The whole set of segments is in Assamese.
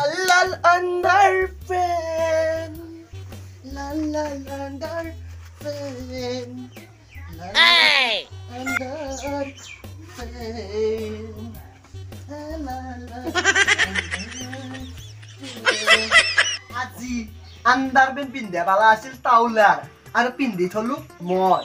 Lal underpen. Lal underpen. Hey! Underpen. আজি আন্ডাৰবেন পিন্ধে বালা আছিল টাউলাৰ আৰু পিন্ধি থলো মই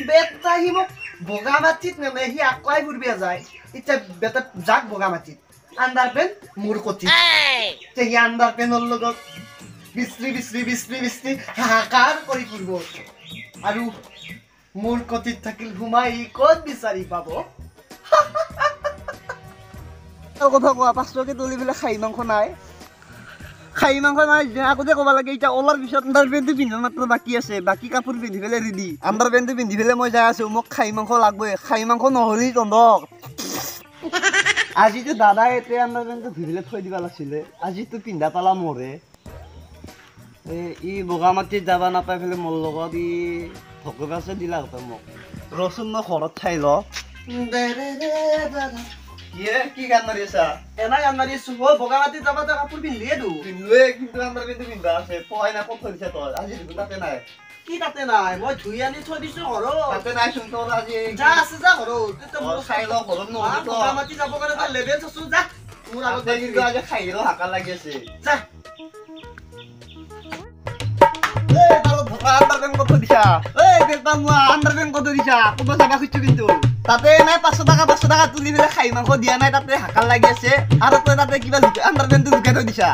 বেটা সি মোক বগা মাটিত নেমে সি আকলাই ফুৰিব যায় এতিয়া বেটা যাক বগা মাটিত আন্ডাৰবেন মোৰ কটিত সি আন্ডাৰবেনৰ লগত বিচৰি হাহাকাৰ কৰি ফুৰিব আৰু মোৰ কটিত থাকিল ঘুমাই ক'ত বিচাৰি পাব কথা কোৱা 5 টকা তুলি পেলাই খাই মাংস নাই আগতে ক'ব লাগে এতিয়া ওলাৰ পিছত আন্ডাৰপেণ্টটো পিন্ধাৰ মাত্ৰ বাকী আছে বাকী কাপোৰ পিন্ধি পেলাই ৰেডি আন্ডাৰপেণ্টটো পিন্ধি পেলাই মই যাই আছো মোক খাই মাংস লাগবই খাই মাংস নহ'লেই তন্দক আজিতো দাদাই এতিয়া আন্ডাৰপেণ্টটো ধুই পেলাই থৈ দিব লাগিছিলে আজিতো পিন্ধা পালা মৰে ই বগা মাটিত যাব নাপাই পেলাই মোৰ লগত ই ভকত আছে দিলা হতে মোক ৰচোন মই ঘৰত ঠাই ল কি গান মাৰি আছা এনাই গান মাৰি আছো মই বগা মাটিত যাব কাপোৰ পিন্ধিয়ে পিন্ধলোৱে কিন্তু আন্ডাৰপেণ্টটো পিন্ধা আছে পঢ়াই না ক'ত থৈছে তই আজি তাতে নাই কি তাতে নাই মই ধুই আনি থৈ দিছো ঘৰত তাতে নাই চোন তোৰ আজি যা আছে যা ঘৰত মোৰ চাই ল ঘৰত নহ'লে বগা মাটি যাব কাৰণে তই লেভেল চাচো যা মোৰ আগতে কিন্তু আজি খাই ৰ হাকা লাগি আছে যা আন্ডারপেন্ট কত দিছা বেটা মই আন্ডারপেন্ট কত দিছা কত যাবা খুঁজছো কিন্তু তাতে নাই 500 টাকা তুলি পেলাই খাই মাংস দিয়া নাই তাতে হাকাল লাগি আছে আৰু তই তাতে কিবা আন্ডাৰপেন্টটো লুকাই থৈ দিছা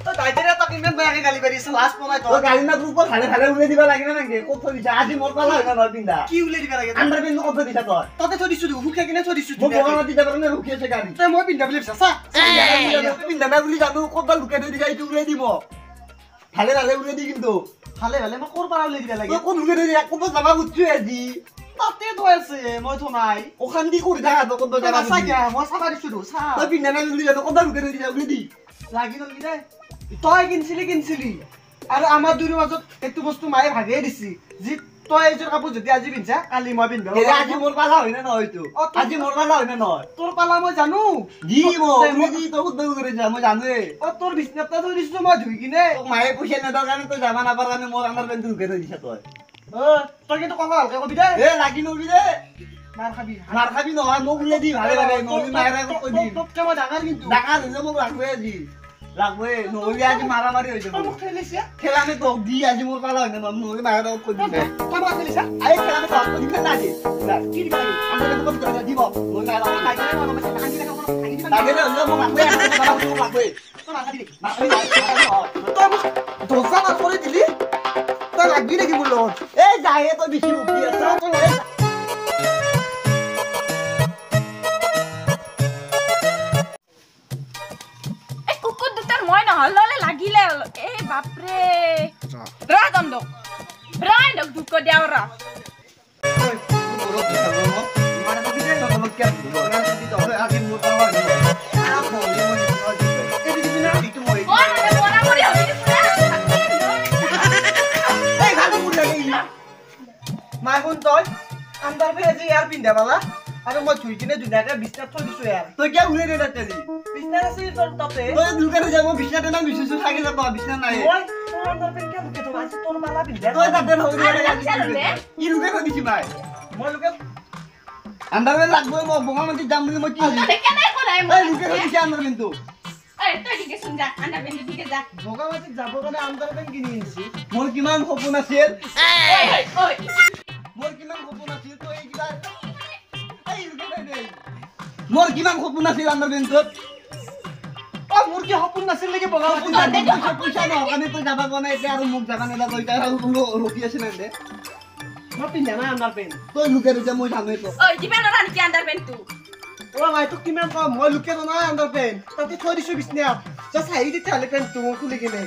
তই দাইতেৰে তাক ইমান বেয়াকে গালি পাৰিছ লাষ্ট পনাই তই গালি না গ্ৰুপত ভালে উলাই দিবা লাগে না নাকি ক'ত থৈ দিছা আজি মোৰ পালা হয় না পিন্ধা কি উলাই দিবা লাগে আন্ডারপেন্টটো কত দিছা তই তাতে থৈ দিছো হুকে কিনে থৈ দিছো মই বগা মাটি যাব কাৰণে ৰখি আছে গাড়ী তই মই পিন্ধা বুলি ভাবছা পিন্ধা না বুলি জানো ক'ত লুকাই থৈ দিছা এইটো উলাই দিব ভালে উলাই দি কিন্তু ভালে মই কোৰ পাৰা উলাই দিবা লাগে কোন লুকাই থৈ দিয়া ক'ত যাবা খুঁজছো আজি তাতে তো আছে মই তো নাই ওখান দি কৰি থাকা তো কত যাবা সাজা মই সাবা দিছু সা তই পিন্ধা না বুলি জানো কত লুকাই দিছা উলি দি লাগি নলি দে তই কিনছিলি আৰু আমাৰ দুৰৰ মাজত এটো বস্তু মায়ে ভাগে দিছি যি তই এজৰ কাপোৰ যদি আজি পিনছা কালি মই পিনবা আজি মোৰ পালা হয় না নহয় তো আজি মোৰ পালা হয় না নহয় তোৰ পালা মই জানো জি মই দি তো খুদ কৰি যা মই জানোৱে তোৰ বিছনাটা থৈ দিছু মই ধুই কিনে মায়ে পইচা নেদাৰ কাৰণে তই যাবা নাপাৰ কাৰণে মোৰ আন্ডাৰপেণ্টটো লুকাই থৈ দিছা তই কিন্তু কথা ভালকে কবি দে লাগি নবি দে মাৰ খাবি নহয় মোক উলাই দি ভালে নহলি মায়েৰে কৈ দি তোতকে মই ডাঙৰ কিন্তু ডাঙৰ হলে মোক লাগবে আজি নহলি আজি মাৰামাৰি হৈ যাব মোক খেলানে তোক দি আজি মোৰ পালা হয় না নহলি মায়েৰে কৈ দি তই মোক খেলিছা আই খেলানে তোক কৈ দিছা না দি কি দিবা আমি ক'ত কৰা দিব মই মাৰা নাই নাই মই কান্দি লাগে হলে মোক লাগবে তই মাৰি দি তই মোক দজা না কৰি দিলি তই লাগবি নেকি মোৰ লগত এই যায়ে তই বেছি উঠি আছা তই এই কুকুৰ দুটাৰ মই নহ'লে লাগিলে এই বাপৰে ৰা দন্দক দুক দিয়া ৰা মাগুন তই আন্ডাৰপেন্ট ইয়াৰ পিন্ধা পালা আৰু মই ধুই কিনে ধুনীয়াকে বিছনাত থৈ দিছো ইয়াৰ তই কিয় উলাই দে তাতে বিছনাত আছে তোৰ তাতে তই দুকানে যাব বিছনাতে না মিছুছু থাকি যাব বিছনা নাই মই তোৰ আন্ডাৰপেন্ট কিয় লুকে থৈ আছে তোৰ মালা পিন্ধা তই তাতে নহৈ ই লুকে থৈ দিছি মাই মই লুকে আন্ডারপেন্ট লাগবই মই বগা মাটি যাম বুলি মই কি তই কেনে কৰাই মই লুকে থৈ দিছি আন্ডাৰপেন্টটো তই দিকে শুন যা আন্ডাৰপেন্ট দিকে যা বগা মাটিত যাবৰ কাৰণে আন্ডাৰপেন্ট কিনি আনিছি মোৰ কিমান সপোন আছিল মোৰ কিমান সপোন আছিল তই এই কিবা মোৰ কিমান সপোন আছিল আন্ডাৰপেন্টত মোৰ কি সপোন নাছিল নেকি বগা মাটিত পইচা নহকানে তই যাবা কোৱা নাই এতিয়া আৰু মোক যাবা নেদা তই তাৰ ৰখি আছে নে মই পিন্ধা নাই আন্ডাৰপেন্ট তই লুকে ৰুজা মই জানোই তো দিবা নৰা নেকি আন্ডারপেন্টটো মই তোক কিমান কম মই লুকে নাই আন্ডারপেন্ট তাতে থৈ দিছো বিছনাত জাষ্ট হাই দি তালে পেন্টটো খুলি কিনে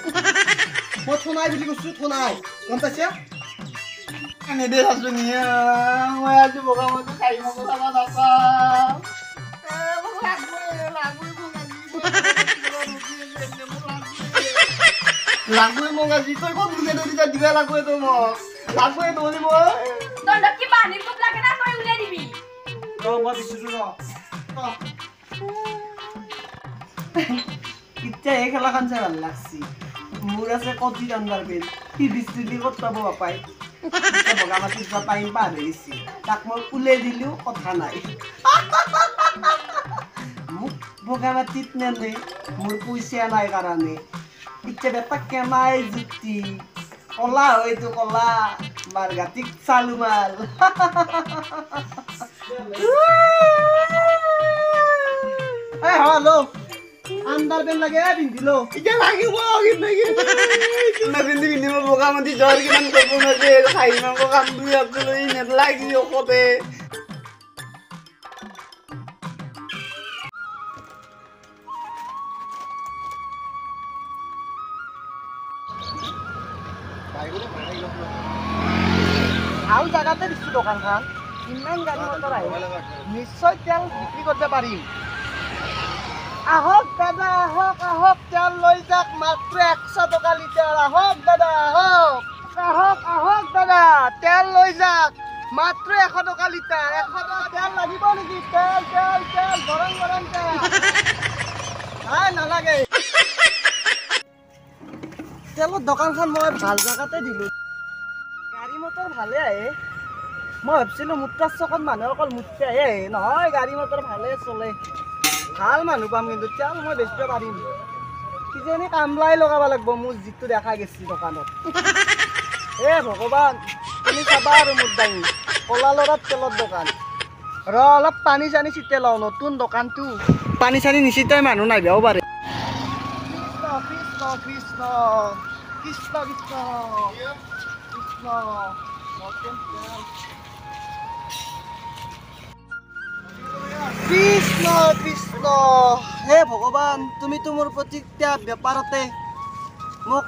মই থনাই বুলি কৈছো থনাই গম পাইছা আনে দে হাসুনিয়া মই আজি বগা মতো খাই মগো খাবা নাপা মোক লাগবে মোক আজি তই ক'ত লুকে ধৰি যা দিবা লাগবে তো মোক লাগবে নহলি মই তই কি বানিৰ কত লাগে না তই উলিয়াই দিবি তো মই দিছো ৰ ইচ্ছা এই খেলাখান চাই ভাল লাগছি মোৰ আছে কতি জানবাৰ বেল টিভি ক'ত পাব বাপাই বগা মাটিত যোৱা টাইম পাৰ হৈ গৈছি তাক মই উলাই দিলেও কথা নাই মোক বগা মাটিত নেনে মোৰ পইচা নাই কাৰণে ইচ্ছা বেটা কেনাই যুক্তি কলা হয়তো কলা মাৰ গাতিক চালু মাল হ্যালো আন্দার বেন লাগে পিন্ধিলো এতিয়া লাগিব পিন্ধি পিন্ধি মই বগা মাটি জ্বৰ কিমান কৰিব নোৱাৰে খাই মাংস কাম দুই লৈ নেলাগি ঔষধে ভাল জায়গাতে দিছো দোকানখন ইমান গাড়ী মটর আহে নিশ্চয় তেল বিক্রি করতে পারিম আহক দাদা আহক আহক তেল লৈ যাক মাত্র 100 টাকা লিটার আহক দাদা আহক আহক আহক দাদা তেল লৈ যাক মাত্র 100 টাকা লিটার 100 টাকা তেল লাগিব নেকি তেল তেল তেল গরম গরম তেল হ্যাঁ নালাগে তেলৰ দোকানখন মই ভাল জায়গাতে দিলো গাড়ী মটৰ ভালে আহে মই ভাবছিলো মুত্ৰা চকত মানুহ অকল মুত্ৰা আহে নহয় গাড়ী মটৰ ভালে চলে ভাল মানুহ পাম কিন্তু তেল মই বেচিব পাৰিম কিজানি কামলাই লগাব লাগিব মোৰ যিটো দেখা গৈছে দোকানত এ ভগৱান তুমি চাবা আৰু মোৰ দাঙি কলা লৰাত তেলৰ দোকান ৰ অলপ পানী চানী চিটে লওঁ নতুন দোকানটো পানী চানী নিচিতাই মানুহ নাহিবও পাৰে কৃষ্ণ কৃষ্ণ কৃষ্ণ কৃষ্ণ কৃষ্ণ কৃষ্ণ কৃষ্ণ হে ভগৱান তুমিতো মোৰ প্ৰতিজ্ঞা বেপাৰতে মোক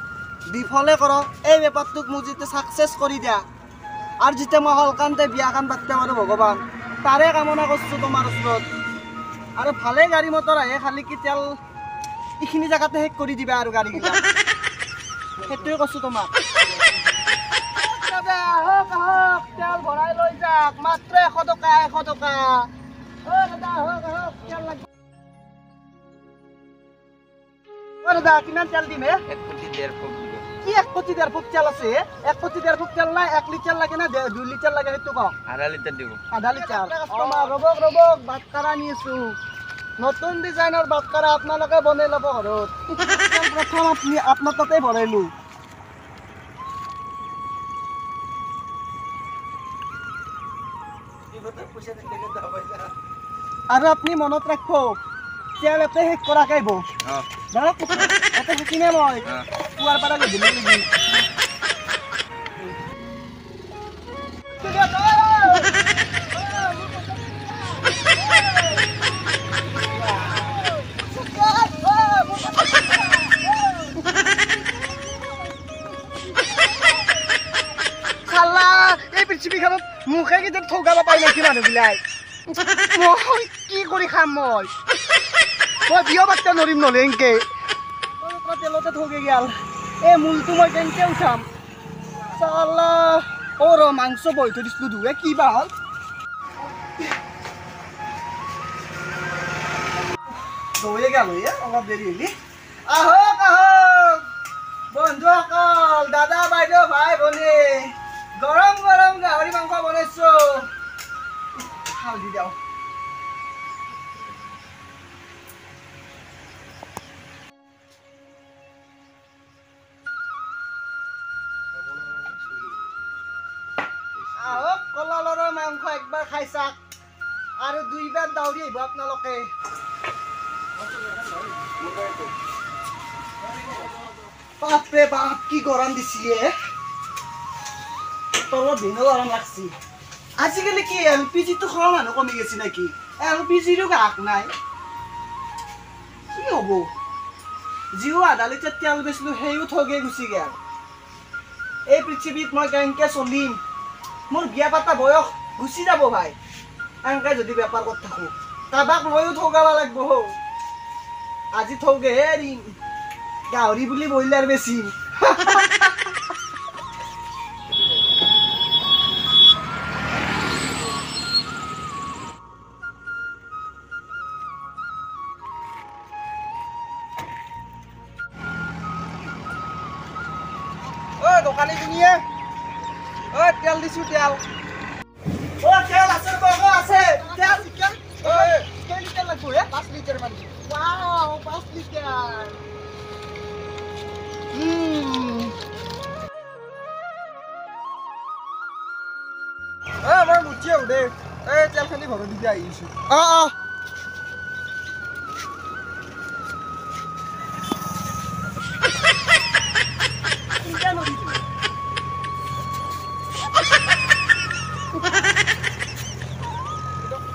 বিফলে কৰ এই বেপাৰটোক মোক যেতিয়া ছাকচেছ কৰি দিয়া আৰু যেতিয়া মই হলকান্তে বিয়াখন পাতিব পাৰোঁ ভগৱান তাৰে কামনা কৰিছোঁ তোমাৰ ওচৰত আৰু ভালে গাড়ী মটৰ আহে খালি কি তেল এইখিনি জেগাতে শেষ কৰি দিবা আৰু গাড়ীবিলাক সেইটোৱে কৈছোঁ তোমাক আহক আহক তেল ভৰাই লৈ যাওক মাত্ৰ 100 টকা 100 টকা দাদা আহক আহক তেল লাগিব দাদা কিমান তেল দিম হে 1 কোটি 1.5 ফুট কি 1 কোটি 1.5 ফুট তেল আছে 1 কোটি 1.5 ফুট তেল নাই 1 লিটাৰ লাগে না 2 লিটাৰ লাগে সেইটো কওক আধা লিটাৰ দিব আধা লিটাৰ কাস্টমাৰ ৰবক ৰবক ভাত কাৰা নিছো নতুন ডিজাইনৰ ভাত কাৰা আপোনালোকে বনাই ল'ব ঘৰত প্ৰথম আপুনি আপোনাৰ তাতে ভৰাইলো আৰু আপুনি মনত ৰাখিব তেল এতে শেষ কৰাকে আহিব ধৰক এতে শিকিনে মই পুৱাৰ পৰা গধূলি লাগি এই পৃথিৱীখনত মুখে কেতিয়া ঠগাব পাই নেকি মানুহবিলাক মই কি কৰি খাম মই বিয়া বাচ্চা নৰিম নহ'লে এনকে তেলতে ঠগে গেল এই মূলটো মই কেনেকে উঠাম চালা ৰ মাংস বহি থৈ দিছিলো ধুৱে কি বা হ'ল দৌৰে গেল অলপ দেৰি হলি আহক আহক বন্ধুসকল দাদা বাইদেউ ভাই ভনী গৰম গৰম গাহৰি মাংস বনাইছো হালধি দিওঁ আহক কলালৰ মাংস একবাৰ খাই চাক আৰু 2 বাৰ দাউৰি আহিব আপোনালোকে বাপৰে বাপ কি গৰম দিছিলে তলত দিনো গৰম লাগছি আজিকালি কি এলপিজিটো খোৱা মানুহ কমি গেছি নাকি এলপিজিৰো গ্ৰাহক নাই কি হ'ব যিও আধা লিটাৰ তেল বেচিলো সেইও ঠগে গুচি গেল এই পৃথিৱীত মই কেনেকে চলিম মোৰ বিয়া পাতা বয়স গুচি যাব ভাই এনেকে যদি বেপাৰ কৰি থাকো কাৰোবাক ময়ো ঠগাব লাগিব আজি ঠগে এৰিম গাহৰি বুলি ব্ৰইলাৰ বেচিম দোকানী শুনিয়ে ঐ তেল দিছো তেল ও তেল আছে বাবা আছে তেল চিকেন ঐ কেই লিটাৰ লাগব হে 5 লিটাৰ মান ওয়াও 5 লিটাৰ মই মুঠি আহো দে এই তেলখিনি ভৰাই দি আহিছো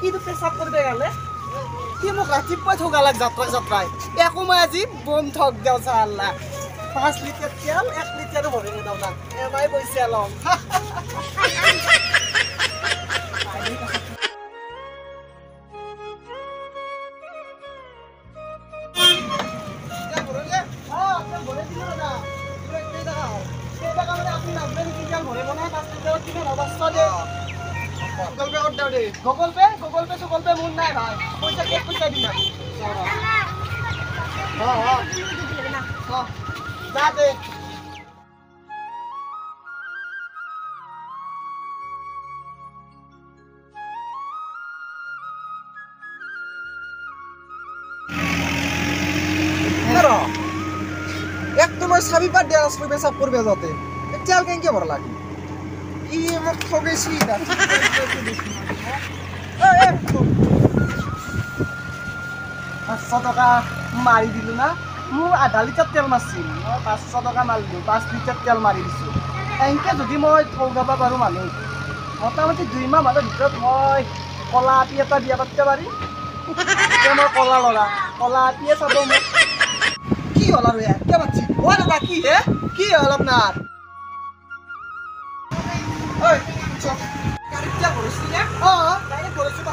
কিন্তু পেচাব কৰিব গ'লে কি মোক ৰাতিপুৱাই ঠগালাক যাত্ৰাই একো মই আজি বম ঠগ দিওঁ চাল্লা 5 লিটাৰ তেল 1 লিটাৰো ভৰাই নিদিওঁ তাক এবাই পইচা ল'ম গুগল পে মোৰ নাই ভাই পইচা কেক পইচা দিম যা দে এক তোমার চাবি পাত দিয়া আসলো পেশাব করবে যাতে তেল কেনকে ভরা লাগে ই মোক ঠগেছি 500 টকা মারি দিল না মোৰ আধা লিটাৰ তেল মাৰছিল মই 500 টকা মাৰিলোঁ 5 লিটাৰ তেল মাৰি দিছোঁ এনেকৈ যদি মই ঠগাব পাৰোঁ মানুহ মোটামুটি 2 মাহ মানৰ ভিতৰত মই কলা আপি এটা বিয়া পাতিব পাৰিম এতিয়া মই কলা ল'ৰা কলা আপিয়ে চাব মোক কি হ'ল আৰু ইয়াৰ কিয় পাতিছি অ দাদা কি হে কি হ'ল আপোনাৰ ঐ গাড়ীত যা কৰিছিলি নে গাড়ীত কৰিছোঁ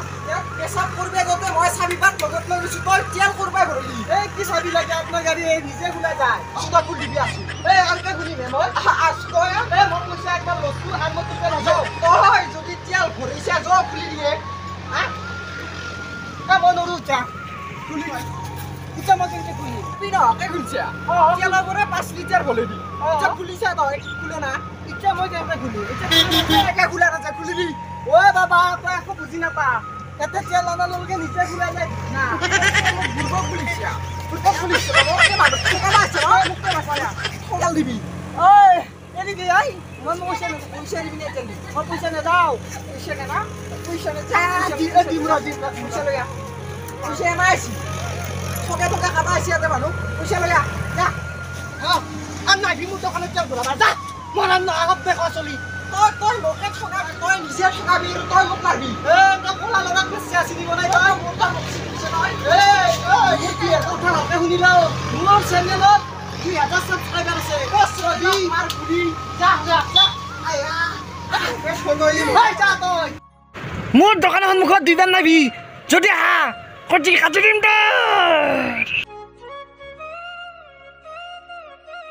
পেচাব কৰিব যাওঁতে মই চাবি পাত লগত লৈ গৈছোঁ তই তেল কৰিব ভৰিলি এই কি চাবি লাগে আপোনাৰ গাড়ী নিজে খোলা যায় তই খুলি দিবি আছোঁ এই আলকে খুলিমে মই আছোঁ তই এই মই পইচা একবাৰ লৈছোঁ আৰু মই তোকে নাযাওঁ তই যদি তেল ভৰিছা য খুলি দিয়ে মই নৰো যা খুলি এতিয়া মই কেনেকৈ খুলিম পিনকে খুলিছা তেলৰ পৰা 5 লিটাৰ ভলে দি এতিয়া খুলিছা তই খোলে না এতিয়া মই কেনেকৈ খুলিম এতিয়া খোলা নাযায় খুলিবি ঐ বাবা তই একো বুজি নাপা এতে তেল আনালৈকে নিজে খোলা যায় না বুৰ্বক খুলিছা খোলাল দিবি ঐ এৰিবি আই মই পইচা দিবি নে তেল দিবি মই পইচা নাযাওঁ পইচা নাযাওঁ পইচা দিম পইচা লৈ আহ পইচা নাইছি ঠগে ঠগে খাবা আছে ইয়াতে মানুহ পইচা লৈ আহ যা আৰু নাহিবি মোৰ দোকানত তেল ভৰাবা যা মৰাম আগত দেখা চলি তই লোকে ঠগাবি তই নিজে ঠগাবি তই মোক মাৰবি তই ক'লা ল'ৰাক বেছি আছি দিব নাই তই মোৰ তাৰ মোক চিকিছে নহয় মোৰ কি এটা কথা ভালকে শুনি লওঁ মোৰ চেনেলত 2000 ছাবস্ক্ৰাইবাৰ আছে কচৰদি মাৰ গুৰি যা আয়া মোৰ দোকানৰ সন্মুখত দিদান নাবি যদি আহা কটি কাটি দিম